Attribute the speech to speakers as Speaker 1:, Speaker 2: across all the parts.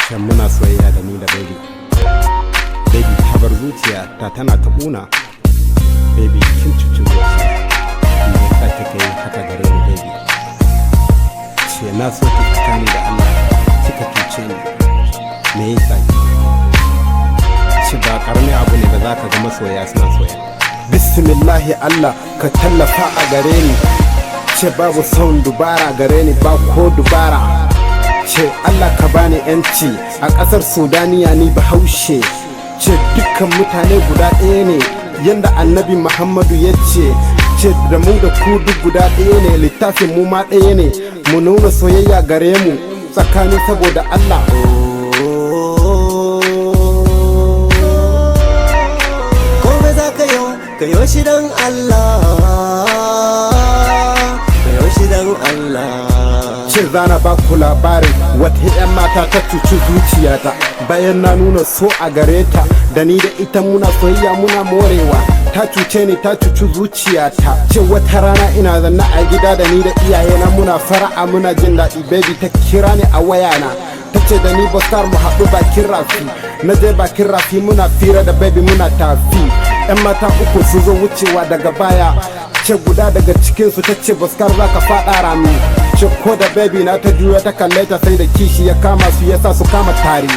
Speaker 1: can muna soyayya da ni da baby. Baby ta bar zuciya ta tana ta ƙuna. Baby kin cuci zuciya, me yasa kika yi haka gare ni baby? Ce na so ki tsakani da Allah, kika cuce ni, me yasa? Ce ba ƙaramin abu ne da zaka ga masoya suna soya. Bismillahi Allah ka tallafa a gare ni. Ce babu son dubara gare ni, ba ko dubara. Ce Allah ka bani yanci a ƙasar Sudaniya ni Bahaushe. Ce dukkan mutane guda ɗaya ne, yanda Annabi Muhammadu ya ce da mu da ku duk guda ɗaya ne, littafin mu ma ɗaya ne. Mu nuna soyayya gare mu tsakani saboda Allah.
Speaker 2: Komai za ka yo shi dan Allah, ka yo shi dan Allah.
Speaker 1: Ce zana ba ku labarin wata 'yan mata ta cuci zuciyata, bayan na nuna so a gare ta, da ni da ita muna soyayya muna morewa. Ta cuce ni ta cuci zuciyata. Ce wata rana ina zanna a gida da ni da iyayena muna fara'a muna jin daɗi, baby ta kira ni a wayana ta ce da ni Boskar mu haɗu bakin rafi. Na je bakin rafi muna fira da baby muna tafi. 'Yan mata uku su zo wucewa daga baya. Ce guda daga cikinsu ta ce Boskar za ka faɗa rami. Ce ko da baby na ta juya ta kalle ta sai da kishi ya kama su yasa su kama tari.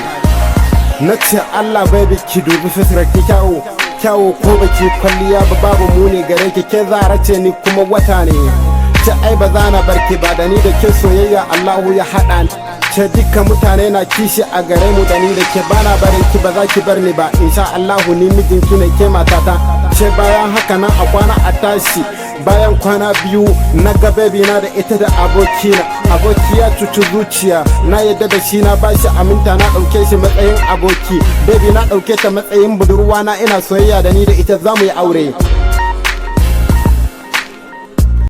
Speaker 1: Na ce Allah baby ki dubi fisirar ki kyawo ko baki kwalliya ba babu muni gare ki, ke zara ce ni kuma wata ne. Ce ai ba za na barki ba, da ni da ke soyayya Allahu ya haɗa ni. Ce dukkan mutane na kishi a gare mu, da ni da ke bana barin ki ba za ki bar ni ba, insha Allahu ni mijinki ne ke matata. Ce bayan haka nan a kwana a tashi, bayan kwana biyu na ga baby na da ita da abokina. Aboki ya cuci zuciya, na yadda da shi na bashi aminta, na ɗauke shi matsayin aboki. Baby na ɗauke ta matsayin budurwa na, ina soyayya da ni da ita za mu yi aure.